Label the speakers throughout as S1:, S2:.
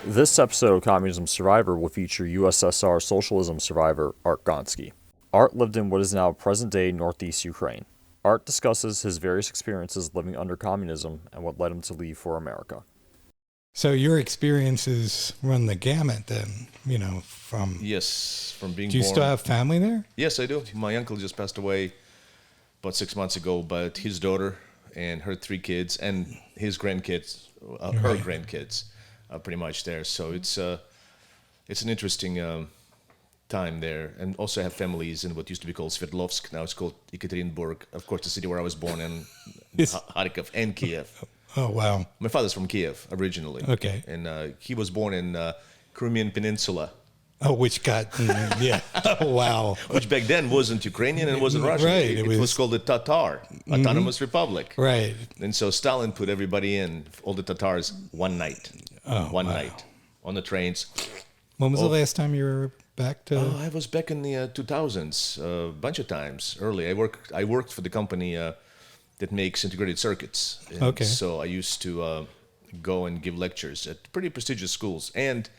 S1: This episode of Communism Survivor will feature USSR socialism survivor Art Gonsky. Art lived in what is now present-day northeast Ukraine. Art discusses his various experiences living under communism and what led him to leave for America.
S2: So your experiences run the gamut then, from...
S3: Yes, from being born.
S2: Do you still have family there?
S3: Yes, I do. My uncle just passed away about 6 months ago, but his daughter and her 3 kids and his grandkids, her grandkids, are pretty much there. So it's an interesting time there. And also have families in what used to be called Sverdlovsk. Now it's called Ekaterinburg. Of course, the city where I was born in, Kharkiv and Kiev.
S2: Oh, wow.
S3: My father's from Kiev originally.
S2: Okay.
S3: And he was born in Crimean Peninsula.
S2: Oh, which got, yeah. Oh, wow.
S3: Which back then wasn't Ukrainian and wasn't Russian.
S2: Right.
S3: It was called the Tatar Autonomous Republic.
S2: Right.
S3: And so Stalin put everybody in, all the Tatars, one night. One night on the trains.
S2: When was the last time you were back to?
S3: Oh, I was back in the 2000s, a bunch of times early. I worked for the company that makes integrated circuits. And
S2: Okay.
S3: So I used to go and give lectures at pretty prestigious schools and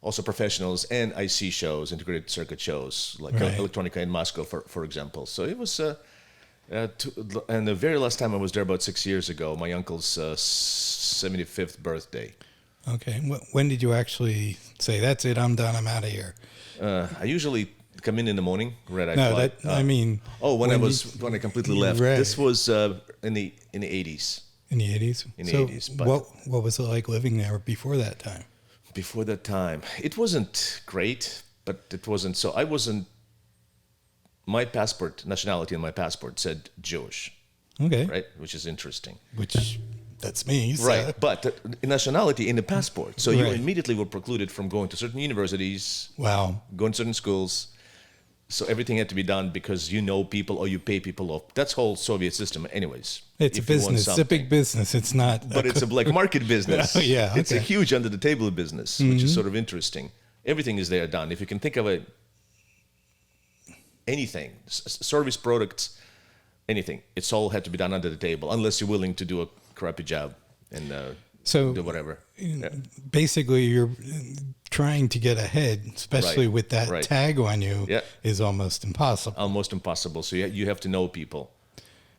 S3: also professionals and IC shows, integrated circuit shows, like Electronica in Moscow, for example. So it was, and the very last time I was there about 6 years ago, my uncle's 75th birthday.
S2: Okay. When did you actually say, that's it, I'm done, I'm out of here?
S3: I usually come in the morning, red-eye
S2: No,
S3: flight. When I completely left.
S2: Right.
S3: This was in the 80s.
S2: In the 80s?
S3: In the 80s, but-
S2: what was it like living there before that time?
S3: Before that time, it wasn't great, but it wasn't so. I wasn't. My passport, nationality in my passport said Jewish,
S2: Okay.
S3: right? Which is interesting.
S2: Which, that's me. So.
S3: Right, but nationality in the passport. So you
S2: Right.
S3: immediately were precluded from going to certain universities,
S2: Wow.
S3: going to certain schools. So everything had to be done because you know people or you pay people off. That's whole Soviet system anyways.
S2: It's a
S3: if you want
S2: business. It's a big
S3: something.
S2: business. It's not...
S3: But it's a black market business.
S2: Yeah,
S3: It's a
S2: okay.
S3: huge under the table business, which is sort of interesting. Everything is there done. If you can think of anything, service products, anything, it's all had to be done under the table unless you're willing to do a crappy job and
S2: So
S3: do whatever. Yeah.
S2: basically, you're trying to get ahead, especially
S3: Right,
S2: with that
S3: right.
S2: tag on you,
S3: Yeah.
S2: is almost impossible.
S3: Almost impossible. So you have to know people.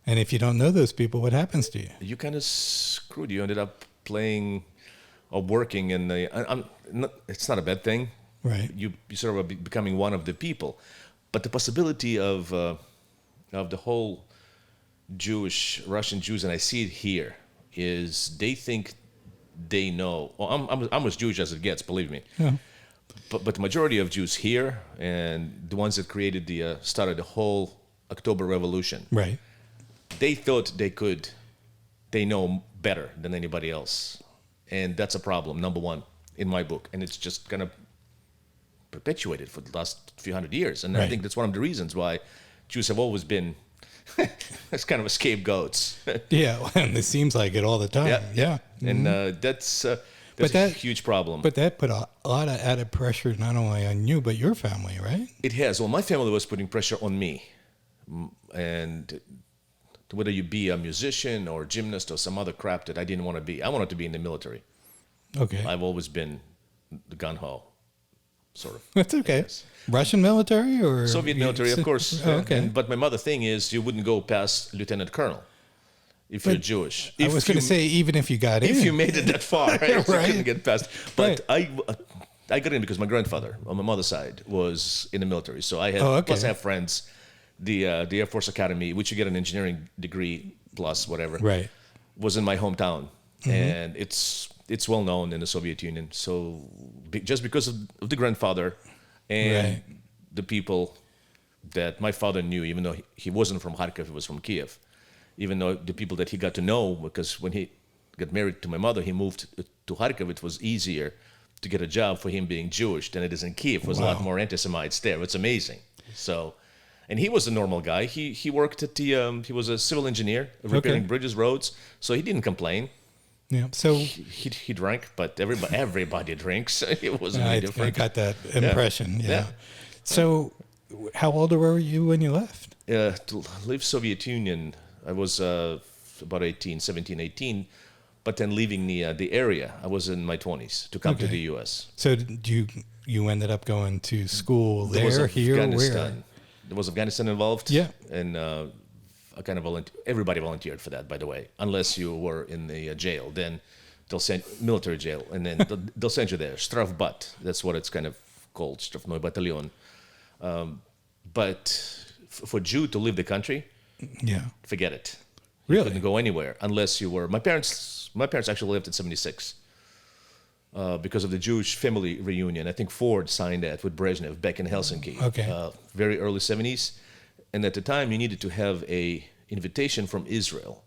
S2: And if you don't know those people, what happens to you?
S3: You kind of screwed. You ended up playing or working in the. It's not a bad thing.
S2: Right.
S3: You sort of are becoming one of the people, but the possibility of the whole Russian Jews, and I see it here, is they think they know. Well, I'm as Jewish as it gets, believe me.
S2: Yeah.
S3: But the majority of Jews here and the ones that created started the whole October Revolution,
S2: Right.
S3: they thought they know better than anybody else, and that's a problem. Number one in my book, and it's just kind of perpetuated for the last few hundred years. And I
S2: Right.
S3: think that's one of the reasons why Jews have always been as kind of scapegoats.
S2: Yeah. And it seems like it all the time. Yeah.
S3: And that's
S2: But
S3: a huge problem.
S2: But that put a lot of added pressure not only on you, but your family, right?
S3: It has. Well, my family was putting pressure on me, and whether you be a musician or gymnast or some other crap that I didn't want to be. I wanted to be in the military.
S2: Okay.
S3: I've always been the gun-ho, sort of.
S2: That's okay.
S3: Yes.
S2: Russian military or?
S3: Soviet military, of course.
S2: Oh, okay.
S3: But my mother thing is you wouldn't go past lieutenant colonel if you're Jewish.
S2: I was going to say, even if you got in.
S3: if you made it that far, right? You
S2: Right.
S3: couldn't get past. But
S2: Right.
S3: I got in because my grandfather on my mother's side was in the military. So I had,
S2: Oh, okay.
S3: plus I have friends, the Air Force Academy, which you get an engineering degree plus whatever,
S2: Right.
S3: was in my hometown. And it's well known in the Soviet Union. So just because of the grandfather and
S2: Right.
S3: the people that my father knew, even though he wasn't from Kharkiv, he was from Kiev, even though the people that he got to know, because when he got married to my mother, he moved to Kharkiv, it was easier to get a job for him being Jewish than it is in Kiev. It was a lot more anti-Semites there. It's amazing. So, and he was a normal guy. He worked at he was a civil engineer, repairing bridges, roads, so he didn't complain.
S2: Yeah. So
S3: He drank, but everybody drinks. It wasn't any
S2: I
S3: different.
S2: got that impression. Yeah.
S3: Yeah.
S2: So how old were you when you left?
S3: To leave Soviet Union, I was about 17, 18. but then leaving the area. I was in my 20s to come to
S2: Okay.
S3: the U.S.
S2: So you ended up going to school
S3: There was
S2: there, here, where?
S3: Afghanistan. There was Afghanistan involved.
S2: Yeah.
S3: And I kind of everybody volunteered for that, by the way, unless you were in the jail. Then they'll send military jail, and then they'll send you there. Strafbat. That's what it's kind of called, Strafnoi Battalion. But for Jew to leave the country,
S2: Yeah.
S3: forget it.
S2: Really?
S3: Couldn't go anywhere unless you were. My parents actually left in '76 because of the Jewish family reunion. I think Ford signed that with Brezhnev back in Helsinki.
S2: Okay.
S3: Very early '70s, and at the time you needed to have a invitation from Israel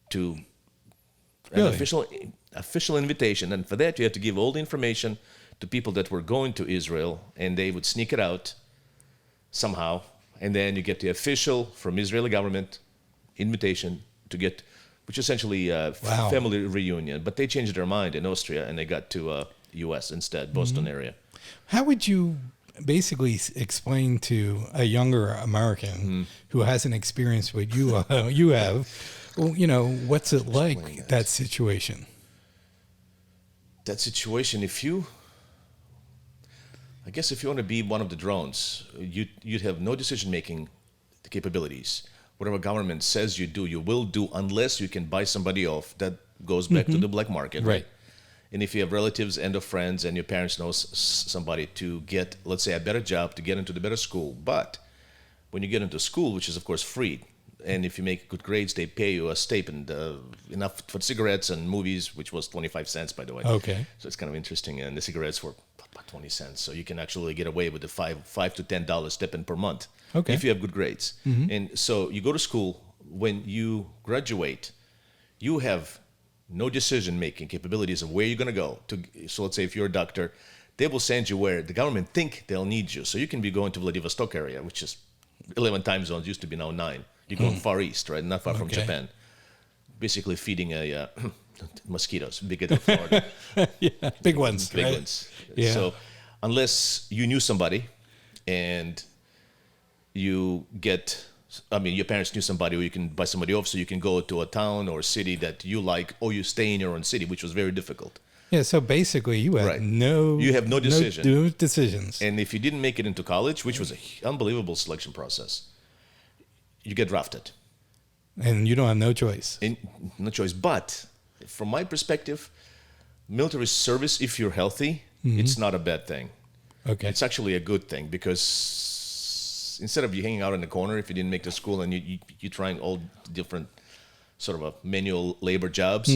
S3: to an
S2: Really?
S3: official invitation, and for that you had to give all the information to people that were going to Israel, and they would sneak it out somehow, and then you get the official from Israeli government invitation to get, which essentially
S2: Wow.
S3: family reunion. But they changed their mind in Austria, and they got to U.S. instead, Boston area.
S2: How would you basically explain to a younger American who hasn't experienced what you have, well, what's it like, that situation?
S3: That situation, I guess if you want to be one of the drones, you'd have no decision-making capabilities. Whatever government says you do, you will do unless you can buy somebody off. That goes back to the black market.
S2: Right.
S3: And if you have relatives and or friends and your parents know somebody to get, let's say, a better job, to get into the better school. But when you get into school, which is, of course, free, and if you make good grades, they pay you a stipend, enough for cigarettes and movies, which was 25 cents, by the way.
S2: Okay.
S3: So it's kind of interesting. And the cigarettes were about 20 cents. So you can actually get away with the $5 to $10 stipend per month.
S2: Okay.
S3: If you have good grades. And so you go to school. When you graduate, you have no decision-making capabilities of where you're going to go. So let's say if you're a doctor, they will send you where the government think they'll need you. So you can be going to Vladivostok area, which is 11 time zones, used to be now 9. You're going far east, right? Not far from
S2: Okay.
S3: Japan. Basically feeding mosquitoes, bigger than Florida.
S2: Yeah, big ones,
S3: Big
S2: right?
S3: ones.
S2: Yeah.
S3: So unless you knew somebody and your parents knew somebody, or you can buy somebody off, so you can go to a town or a city that you like, or you stay in your own city, which was very difficult.
S2: Yeah, so basically you had
S3: Right.
S2: you
S3: have no decision.
S2: No decisions.
S3: And if you didn't make it into college, which was an unbelievable selection process, you get drafted.
S2: And you don't have no choice.
S3: No choice. But from my perspective, military service, if you're healthy, it's not a bad thing.
S2: Okay.
S3: It's actually a good thing, because instead of you hanging out in the corner if you didn't make the school and you're trying all different sort of manual labor jobs,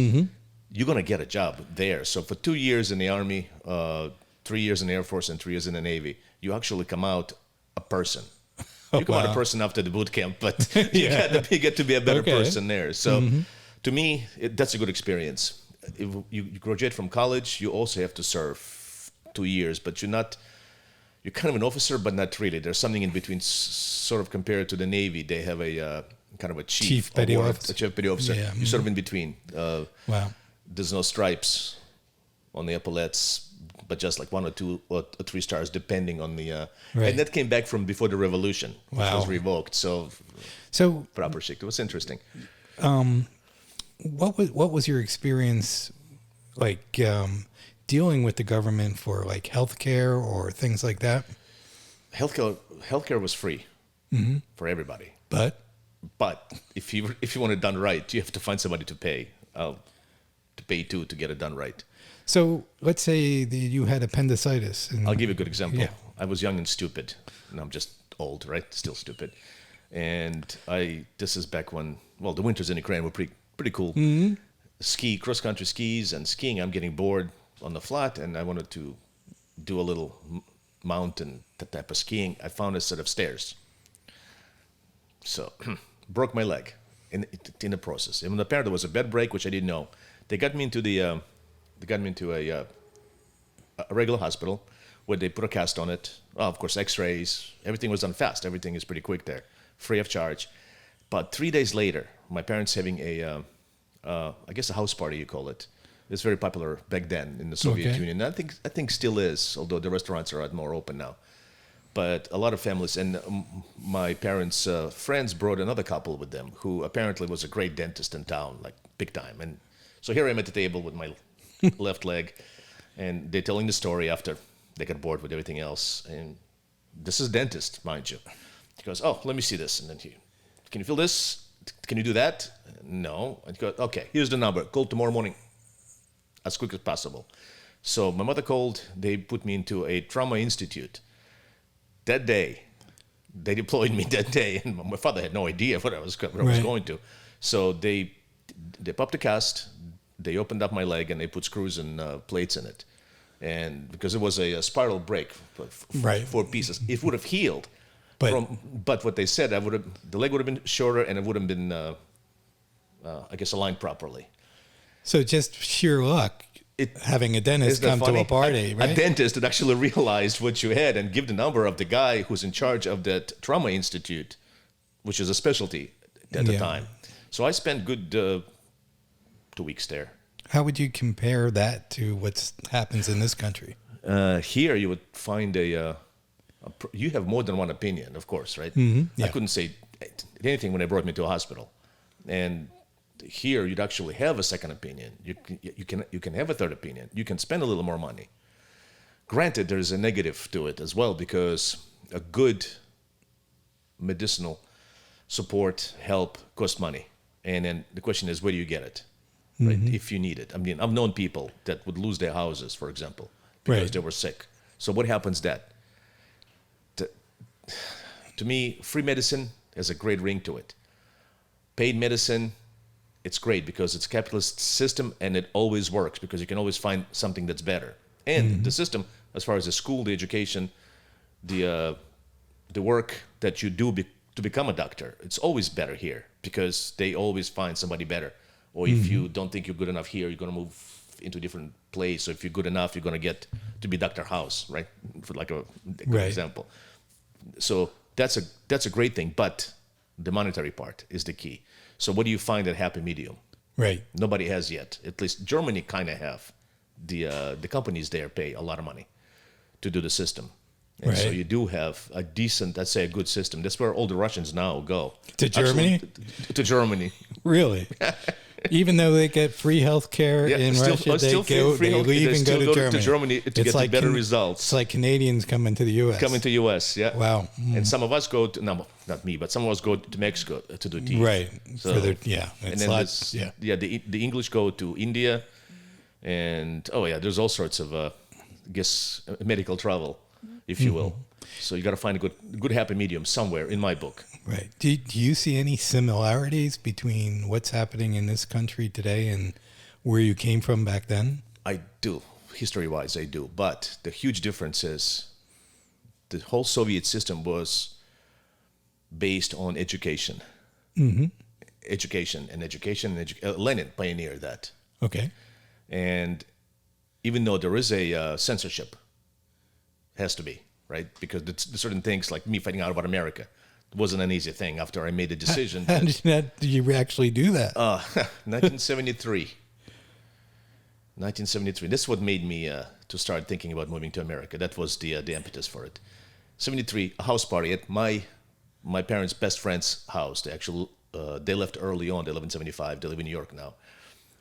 S3: you're going to get a job there. So for 2 years in the Army, 3 years in the Air Force, and 3 years in the Navy, you actually come out a person. You come out a person after the boot camp, but you get to be a better
S2: Okay.
S3: person there. So to me, that's a good experience. If you graduate from college, you also have to serve 2 years, but you're kind of an officer, but not really. There's something in between, sort of compared to the Navy. They have a kind of a chief
S2: petty
S3: award,
S2: officer.
S3: a chief petty officer.
S2: Yeah.
S3: You're sort of in between.
S2: Wow.
S3: There's no stripes on the epaulets, but just like 1 or 2 or 3 stars, depending on the.
S2: Right.
S3: And that came back from before the revolution, which
S2: Wow.
S3: was revoked. So
S2: So
S3: proper shit. It was interesting.
S2: what was your experience like dealing with the government for like healthcare or things like that?
S3: Healthcare was free for everybody.
S2: But
S3: if you want it done right, you have to find somebody to pay to get it done right.
S2: so let's say that you had appendicitis. And,
S3: I'll give you a good example.
S2: Yeah.
S3: I was young and stupid, and I'm just old, right? Still stupid. And this is back when, the winters in Ukraine were pretty cool. Cross country skis and skiing. I'm getting bored on the flat, and I wanted to do a little mountain type of skiing. I found a set of stairs. So broke my leg in the process. Even apparently there was a bed break, which I didn't know. They got me into a regular hospital where they put a cast on it. Of course, X-rays. Everything was done fast. Everything is pretty quick there, free of charge. But 3 days later, my parents having I guess a house party, you call it. It's very popular back then in the Soviet
S2: Okay.
S3: Union. I think still is, although the restaurants are a lot more open now. But a lot of families, and my parents' friends brought another couple with them who apparently was a great dentist in town, like big time. And So here I'm at the table with my left leg, and they're telling the story after they got bored with everything else. And this is dentist, mind you. He goes, oh, let me see this. And then can you feel this? Can you do that? No. And he goes, okay, here's the number. Call tomorrow morning as quick as possible. So my mother called. They put me into a trauma institute. That day, they deployed me that day, and my father had no idea what I was going to. So they popped the cast, they opened up my leg, and they put screws and plates in it. And because it was a spiral break, four pieces, it would have healed. But what they said, the leg would have been shorter, and it would have been, I guess, aligned properly.
S2: So just sheer luck. Having a dentist come to a party, right?
S3: A dentist that actually realized what you had and give the number of the guy who's in charge of that trauma institute, which is a specialty at the time. So I spent good 2 weeks there.
S2: How would you compare that to what happens in this country?
S3: Here you would find you have more than one opinion, of course, right?
S2: Mm-hmm. Yeah.
S3: I couldn't say anything when they brought me to a hospital. And here you'd actually have a second opinion. You can have a third opinion. You can spend a little more money. Granted, there's a negative to it as well, because a good medicinal support, help costs money. And then the question is, where do you get it? Right? Mm-hmm. If you need it. I mean, I've known people that would lose their houses, for example, because they were sick. So what happens then? To me, free medicine has a great ring to it. Paid medicine, it's great because it's a capitalist system, and it always works because you can always find something that's better. And the system, as far as the school, the education, the work that you do to become a doctor, it's always better here because they always find somebody better. Or if you don't think you're good enough here, you're going to move into a different place. Or if you're good enough, you're going to get to be Dr. House, right? For like a good example. So that's a great thing, but the monetary part is the key. So what do you find at happy medium?
S2: Right.
S3: Nobody has yet. At least Germany kind of have. The companies there pay a lot of money to do the system. And so you do have a decent, let's say a good system. That's where all the Russians now go.
S2: To Germany?
S3: Actually, to Germany.
S2: Really? Even though they get free health care in Russia, they leave and go to
S3: Germany to get the better results.
S2: It's like Canadians coming to the U.S.
S3: Coming to U.S., yeah.
S2: Wow.
S3: And some of us go to, no, not me, but some of us go to Mexico to do teeth.
S2: Right.
S3: So, and then the English go to India, and there's all sorts of, I guess, medical travel, if you will. So you got to find a good happy medium somewhere in my book.
S2: Right. Do you see any similarities between what's happening in this country today and where you came from back then?
S3: I do. History-wise, I do. But the huge difference is the whole Soviet system was based on education. Mm-hmm. Education. Lenin pioneered that.
S2: Okay.
S3: And even though there is a censorship, has to be, right? Because there's certain things like me finding out about America. It wasn't an easy thing after I made the decision.
S2: How did you actually do that?
S3: 1973. 1973. This is what made me to start thinking about moving to America. That was the impetus for it. 73, a house party at my parents' best friend's house. They left early on. They live in 75. They live in New York now.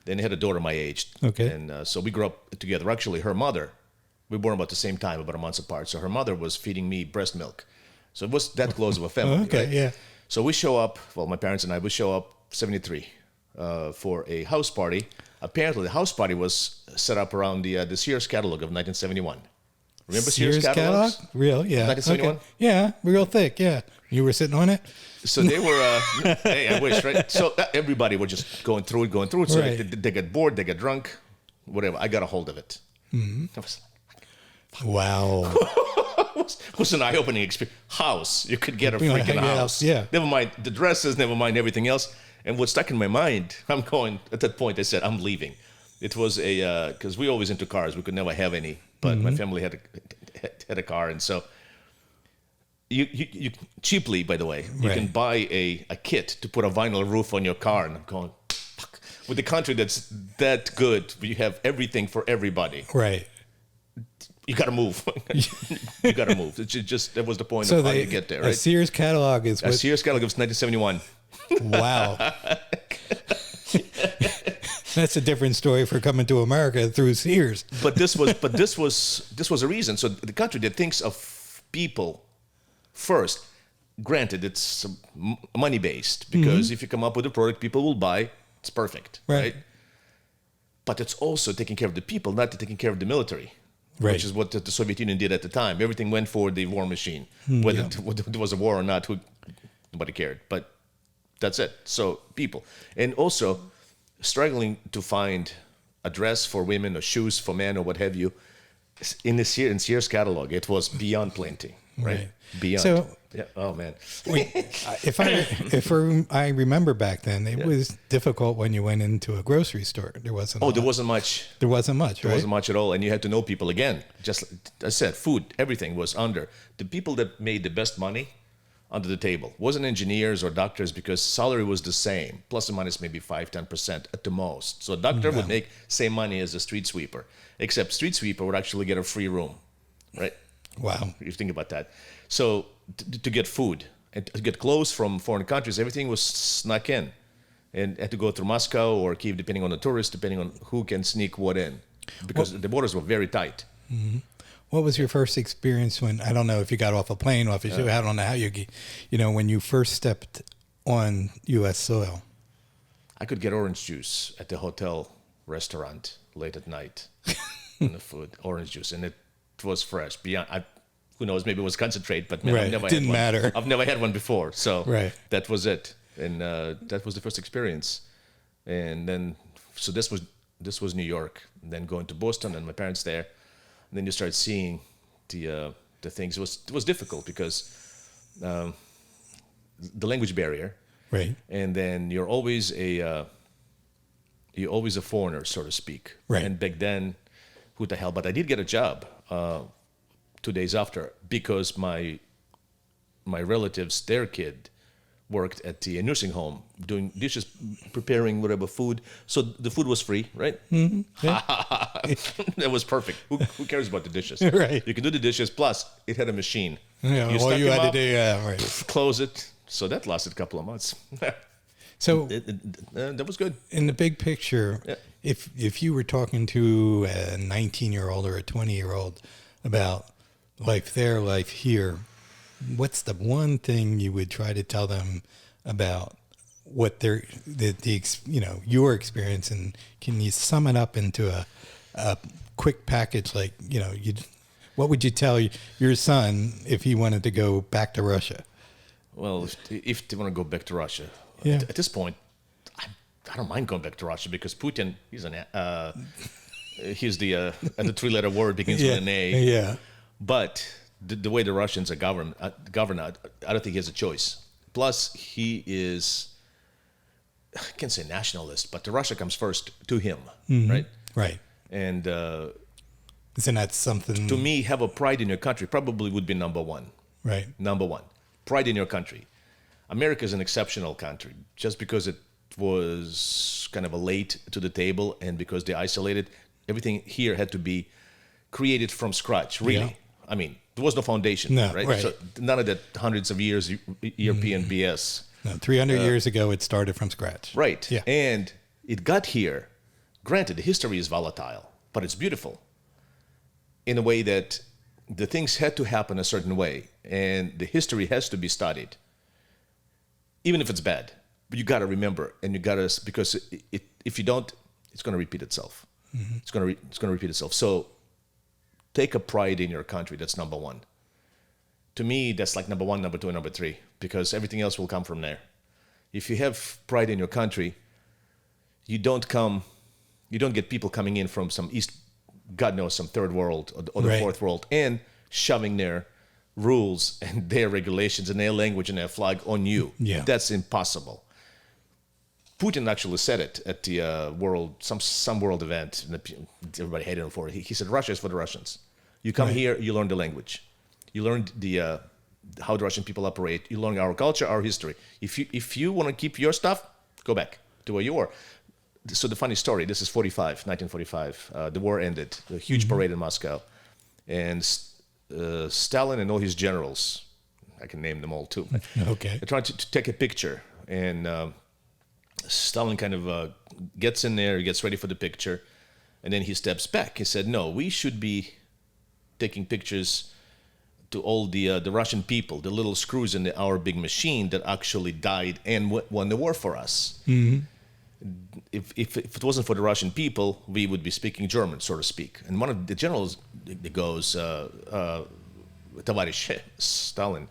S3: Then they had a daughter my age. Okay. And so we grew up together. Actually, her mother, we were born about the same time, about a month apart. So her mother was feeding me breast milk. So it was that close of a family.
S2: Okay,
S3: right?
S2: Yeah.
S3: So we show up, my parents and I, we show up 73 for a house party. Apparently, the house party was set up around the Sears catalog of 1971. Remember Sears catalogs?
S2: Catalog? Real, yeah.
S3: 1971?
S2: Okay. Yeah, real thick, yeah. You were sitting on it?
S3: So they were, hey, I wish, right? So everybody was just going through it. So they get bored, they get drunk, whatever. I got a hold of it. Mm-hmm. I was
S2: like, wow.
S3: It was an eye-opening experience. House. You could get a freaking house.
S2: Yeah.
S3: Never mind the dresses, never mind everything else. And what stuck in my mind, at that point, I said, I'm leaving. It was because we always into cars. We could never have any, but my family had a car. And so you cheaply, by the way, you can buy a kit to put a vinyl roof on your car. And I'm going, fuck. With the country that's that good, you have everything for everybody.
S2: Right.
S3: You got to move. You got to move. It's just that was the point of how you get there, right?
S2: A Sears catalog is
S3: Sears catalog was 1971.
S2: Wow. That's a different story for coming to America through Sears.
S3: But this was a reason. So the country that thinks of people first, granted, it's money based, because if you come up with a product people will buy, it's perfect, right? But it's also taking care of the people, not taking care of the military, which is what the Soviet Union did at the time. Everything went for the war machine, whether it was a war or not, nobody cared. But that's it. So people, and also struggling to find a dress for women or shoes for men or what have you. In Sears catalog, it was beyond plenty, right? Beyond.
S2: So,
S3: oh man.
S2: if I remember back then, it was difficult when you went into a grocery store. There wasn't.
S3: There wasn't much.
S2: There wasn't much.
S3: There wasn't much at all, and you had to know people again. Just like I said, food, everything was under. The people that made the best money under the table wasn't engineers or doctors, because salary was the same, plus or minus maybe 5-10% at the most. So a doctor would make same money as a street sweeper, except street sweeper would actually get a free room, right?
S2: Wow.
S3: You think about that. So to get food and to get clothes from foreign countries, everything was snuck in, and had to go through Moscow or Kiev, depending on the tourist, depending on who can sneak what in, because the borders were very tight.
S2: Mm-hmm. What was your first experience when, I don't know if you got off a plane or if you, I don't know how when you first stepped on U.S. soil?
S3: I could get orange juice at the hotel restaurant late at night in the food, orange juice, and it was fresh. Beyond, who knows, maybe it was concentrate, but man,
S2: Didn't matter.
S3: I've never had one before, so that was it, and that was the first experience. And then, so this was New York, and then going to Boston, and my parents there. And then you start seeing the things. It was difficult because the language barrier,
S2: right?
S3: And then you're always a foreigner, so to speak,
S2: right?
S3: And back then, who the hell? But I did get a job 2 days after, because my relatives, their kid, worked at the nursing home doing dishes, preparing whatever food. So the food was free, right?
S2: Mm-hmm. Yeah.
S3: That was perfect. Who cares about the dishes?
S2: Right.
S3: You can do the dishes. Plus, it had a machine.
S2: Yeah.
S3: You
S2: All you had
S3: up,
S2: to do, right.
S3: Close it. So that lasted a couple of months.
S2: So
S3: that was good.
S2: In the big picture, if you were talking to a 19-year-old or a 20-year-old about life there, life here, what's the one thing you would try to tell them about what your experience, and can you sum it up into a quick package? Like, what would you tell your son if he wanted to go back to Russia?
S3: Well, if they want to go back to Russia, at this point, I don't mind going back to Russia, because Putin, he's the three-letter word begins with an A.
S2: Yeah.
S3: But the way the Russians are governed, I don't think he has a choice. Plus, he is, I can't say nationalist, but the Russia comes first to him, right?
S2: Right.
S3: And
S2: isn't that something?
S3: To me, have a pride in your country probably would be number one.
S2: Right.
S3: Number one. Pride in your country. America is an exceptional country, just because it was kind of a late to the table, and because they isolated, everything here had to be created from scratch, really. Yeah. I mean, there was no foundation, right? So none of that hundreds of years European BS.
S2: No, 300 years ago, it started from scratch.
S3: Right.
S2: Yeah.
S3: And it got here. Granted, the history is volatile, but it's beautiful in a way that the things had to happen a certain way, and the history has to be studied, even if it's bad. But you got to remember, and you got to, because if you don't, it's going to repeat itself. Mm-hmm. It's going to repeat itself. So take a pride in your country. That's number one. To me, that's like number one, number two, and number three, because everything else will come from there. If you have pride in your country, you don't get people coming in from some God knows, some third world or the fourth world, and shoving their rules and their regulations and their language and their flag on you.
S2: Yeah.
S3: That's impossible. Putin actually said it at the some world event, and everybody hated him for it. He said, Russia is for the Russians. You come here, you learn the language. You learn how the Russian people operate. You learn our culture, our history. If you want to keep your stuff, go back to where you were. So the funny story, this is 1945. The war ended, a huge parade in Moscow. And Stalin and all his generals, I can name them all too.
S2: Okay.
S3: They're trying to take a picture. And Stalin kind of gets in there, gets ready for the picture, and then he steps back. He said, no, we should be taking pictures to all the Russian people, the little screws in our big machine that actually died and won the war for us.
S2: Mm-hmm.
S3: If it wasn't for the Russian people, we would be speaking German, so to speak. And one of the generals goes, Tavarish Stalin,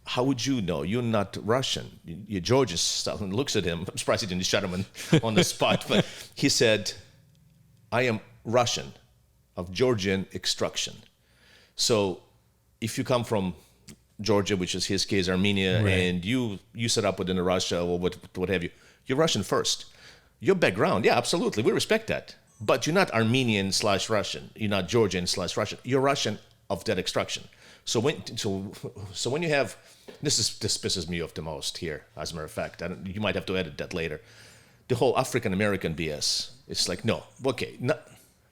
S3: how would you know? You're not Russian. You're Georgian. Stalin looks at him. I'm surprised he didn't shut him on the spot. But he said, I am Russian of Georgian extraction. So if you come from Georgia, which is his case, Armenia,
S2: right.
S3: and you set up within Russia or what have you, you're Russian first. Your background, yeah, absolutely, we respect that. But you're not Armenian/Russian. You're not Georgian/Russian. You're Russian of that extraction. So when you have, this pisses me off the most here, as a matter of fact. You might have to edit that later. The whole African American BS. It's like, no, okay.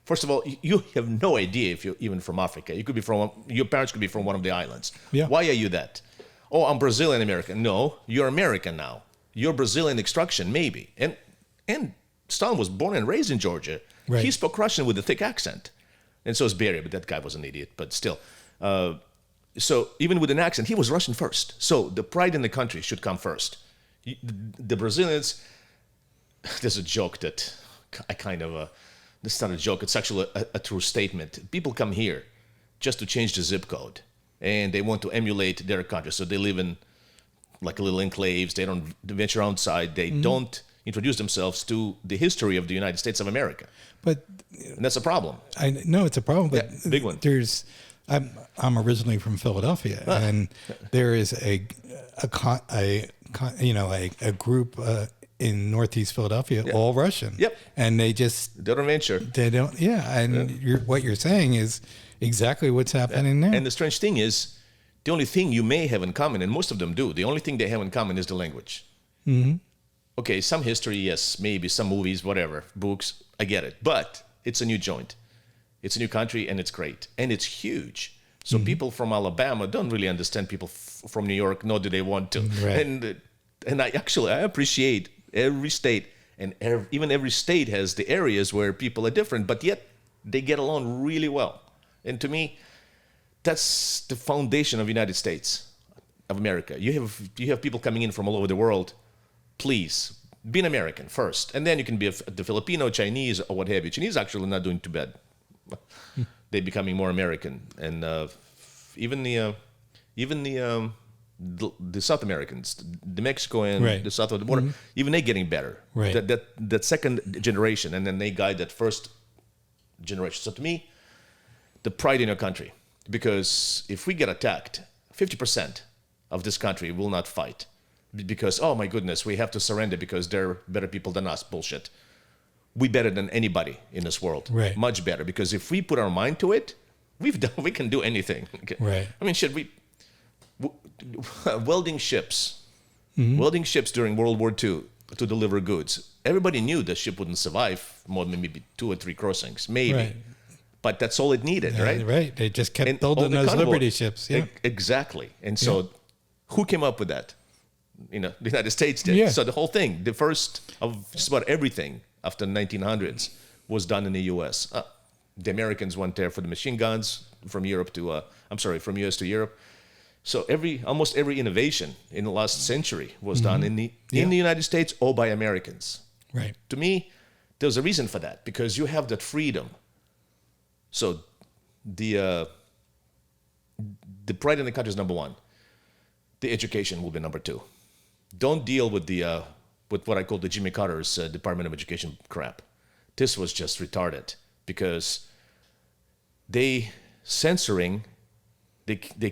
S3: First of all, you have no idea if you're even from Africa. You could be your parents could be from one of the islands.
S2: Yeah.
S3: Why are you that? Oh, I'm Brazilian American. No, you're American now. You're Brazilian extraction, maybe. And Stalin was born and raised in Georgia.
S2: Right.
S3: He spoke Russian with a thick accent. And so is Beria, but that guy was an idiot. But still. So even with an accent, he was Russian first. So the pride in the country should come first. The Brazilians, there's a joke that I kind of, this is not a joke, it's actually a true statement. People come here just to change the zip code. And they want to emulate their country. So they live in like little enclaves. They don't venture outside. They don't introduce themselves to the history of the United States of America.
S2: But
S3: and that's a problem.
S2: I know it's a problem, but
S3: Yeah, big one.
S2: I'm originally from Philadelphia, and there is a group in Northeast Philadelphia, all Russian.
S3: Yep.
S2: And they
S3: They don't venture.
S2: don't, yeah. And what you're saying is exactly what's happening there.
S3: And the strange thing is, the only thing you may have in common, and most of them do, the only thing they have in common is the language.
S2: Mm-hmm.
S3: Okay, some history, yes, maybe some movies, whatever, books, I get it. But it's a new joint. It's a new country, and it's great. And it's huge. So people from Alabama don't really understand people from New York, nor do they want to.
S2: Right.
S3: And I appreciate every state, and even every state has the areas where people are different, but yet they get along really well. And to me, that's the foundation of the United States of America. You have people coming in from all over the world. Please be an American first, and then you can be the Filipino, Chinese, or what have you. Chinese actually not doing too bad. They're becoming more American, and even the South Americans, the Mexico and the south of the border, even they getting better.
S2: Right.
S3: That second generation, and then they guide that first generation. So to me, the pride in your country, because if we get attacked, 50% of this country will not fight. Because, oh my goodness, we have to surrender because they're better people than us. Bullshit. We better than anybody in this world.
S2: Right.
S3: Much better. Because if we put our mind to it, we can do anything.
S2: Right.
S3: I mean, welding ships. Welding ships during World War II to deliver goods. Everybody knew the ship wouldn't survive more than maybe 2 or 3 crossings. Maybe. Right. But that's all it needed, right?
S2: Right. They just kept building those Liberty ships. Yeah.
S3: Exactly. And so who came up with that? The United States did.
S2: Yeah.
S3: So the whole thing, the first of just about everything after the 1900s was done in the U.S. The Americans went there for the machine guns from US to Europe. So almost every innovation in the last century was done in the United States or by Americans.
S2: Right.
S3: To me, there's a reason for that, because you have that freedom. So the pride in the country is number one. The education will be number two. Don't deal with with what I call the Jimmy Carter's Department of Education crap. This was just retarded, because they're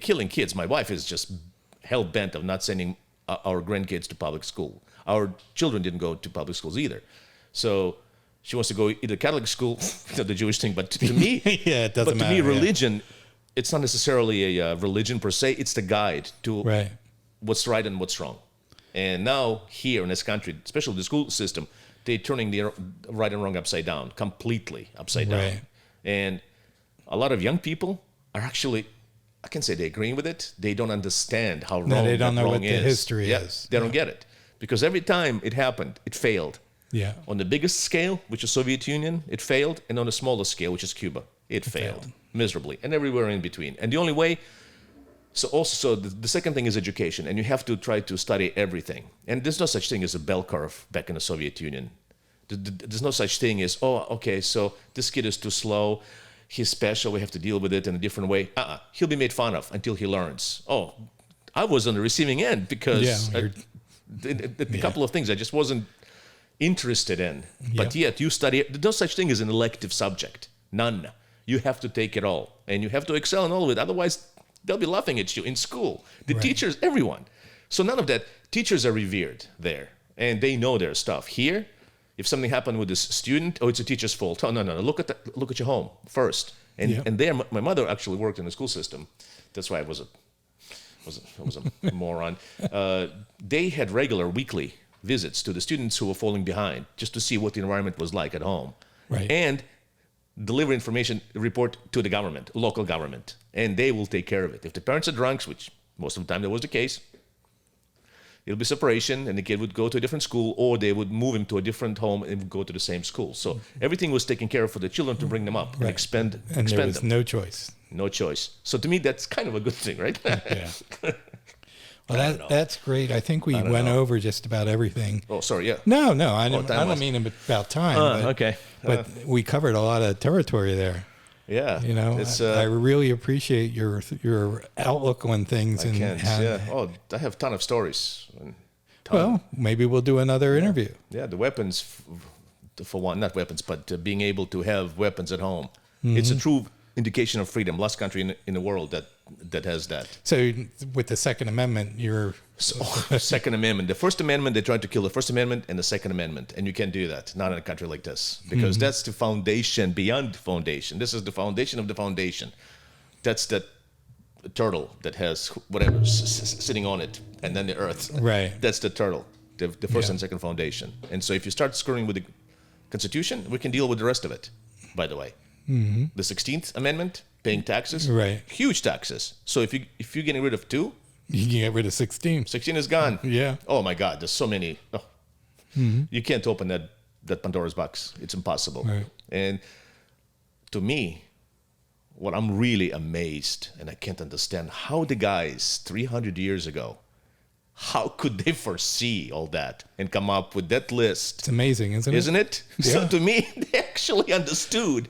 S3: killing kids. My wife is just hell-bent of not sending our grandkids to public school. Our children didn't go to public schools either. So she wants to go either Catholic school, the Jewish thing, but to me,
S2: it doesn't matter.
S3: But to me, religion, it's not necessarily a religion per se. It's the guide to what's right and what's wrong. And now here in this country, especially the school system, they're turning the right and wrong upside down, completely upside down.
S2: Right.
S3: And a lot of young people are actually, I can say they're agreeing with it. They don't understand how wrong
S2: They don't know what
S3: wrong
S2: the
S3: is.
S2: history is.
S3: They don't get it. because every time it happened, it failed.
S2: Yeah.
S3: On the biggest scale, which is Soviet Union, it failed, and on the smallest scale, which is Cuba, it failed miserably, and everywhere in between. And the only way, so the second thing is education, and you have to try to study everything. And there's no such thing as a bell curve back in the Soviet Union. There's no such thing as, oh, okay, so this kid is too slow, he's special, we have to deal with it in a different way. He'll be made fun of until he learns. Oh, I was on the receiving end because a couple of things I just wasn't interested in. But yet you study, there's no such thing as an elective subject. None. You have to take it all, and you have to excel in all of it. Otherwise, they'll be laughing at you in school. The teachers, everyone. So none of that. Teachers are revered there, and they know their stuff. Here, if something happened with this student, oh, it's a teacher's fault. Oh, no. Look at your home first. And there, my mother actually worked in the school system. That's why I was a moron. They had regular weekly visits to the students who were falling behind, just to see what the environment was like at home, and deliver information, report to the government, local government, and they will take care of it. If the parents are drunks, which most of the time that was the case, it'll be separation, and the kid would go to a different school, or they would move him to a different home and go to the same school. So everything was taken care of for the children to bring them up and expend
S2: there was
S3: them.
S2: no choice.
S3: No choice. So to me, that's kind of a good thing, right?
S2: Yeah. Well, that's great. I think we went over just about everything.
S3: Oh, sorry, yeah.
S2: No, I don't mean about time.
S3: Okay.
S2: But we covered a lot of territory there.
S3: Yeah.
S2: You know, I really appreciate your outlook on things.
S3: Oh, I have a ton of stories.
S2: Well, maybe we'll do another interview.
S3: Yeah, the weapons, for one, not weapons, but being able to have weapons at home. It's a true indication of freedom. Last country in the world that has that.
S2: So with the Second Amendment,
S3: Second Amendment. The First Amendment, they tried to kill the First Amendment and the Second Amendment. And you can't do that, not in a country like this. Because that's the foundation beyond the foundation. This is the foundation of the foundation. That's that turtle that has whatever sitting on it, and then the earth.
S2: Right.
S3: That's the turtle, the first and second foundation. And so if you start screwing with the Constitution, we can deal with the rest of it, by the way. The 16th Amendment, paying taxes, huge taxes. So if you're getting rid of 2,
S2: you can get rid of 16.
S3: 16 is gone.
S2: Yeah.
S3: Oh my God, there's so many. Oh. You can't open that Pandora's box. It's impossible.
S2: Right.
S3: And to me, what I'm really amazed, and I can't understand how the guys 300 years ago, how could they foresee all that and come up with that list?
S2: It's amazing, isn't it?
S3: Isn't it?
S2: Yeah.
S3: So to me, they actually understood.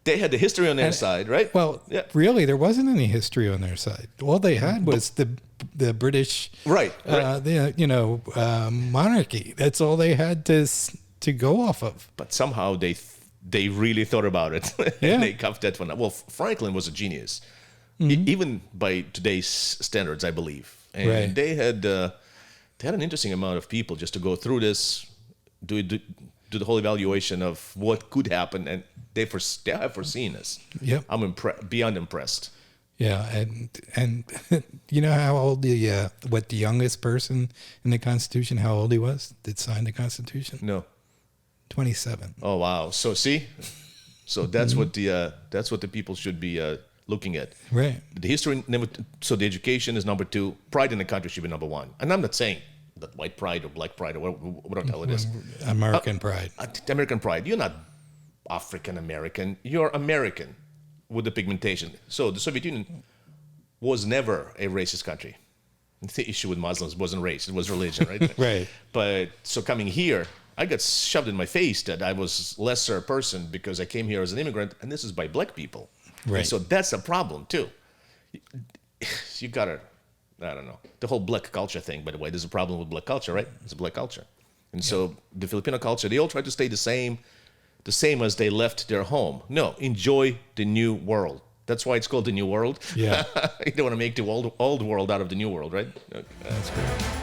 S3: They had the history on their side, right?
S2: Well, really, there wasn't any history on their side. All they had was the British, monarchy. That's all they had to go off of.
S3: But somehow they really thought about it. And they covered that one up. Well, Franklin was a genius, even by today's standards, I believe. And they had an interesting amount of people just to go through this, do the whole evaluation of what could happen, and they have foreseen this.
S2: Yep.
S3: I'm beyond impressed.
S2: Yeah, and you know how old the youngest person in the Constitution, how old he was that signed the Constitution?
S3: No.
S2: 27.
S3: Oh wow! So see, so that's what the people should be looking at.
S2: Right.
S3: The history, so the education is number 2. Pride in the country should be number 1. And I'm not saying that white pride or black pride or whatever the hell it is.
S2: American pride.
S3: American pride. You're not African American. You're American with the pigmentation. So the Soviet Union was never a racist country. The issue with Muslims wasn't race; it was religion, right?
S2: Right.
S3: But so coming here, I got shoved in my face that I was lesser person because I came here as an immigrant, and this is by black people.
S2: Right.
S3: And so that's a problem too. You gotta, I don't know, the whole black culture thing. By the way, there's a problem with black culture, right? It's a black culture, and so the Filipino culture, they all try to stay the same as they left their home. No, enjoy the new world. That's why it's called the new world.
S2: Yeah.
S3: You don't want to make the old world out of the new world, right?
S2: That's great.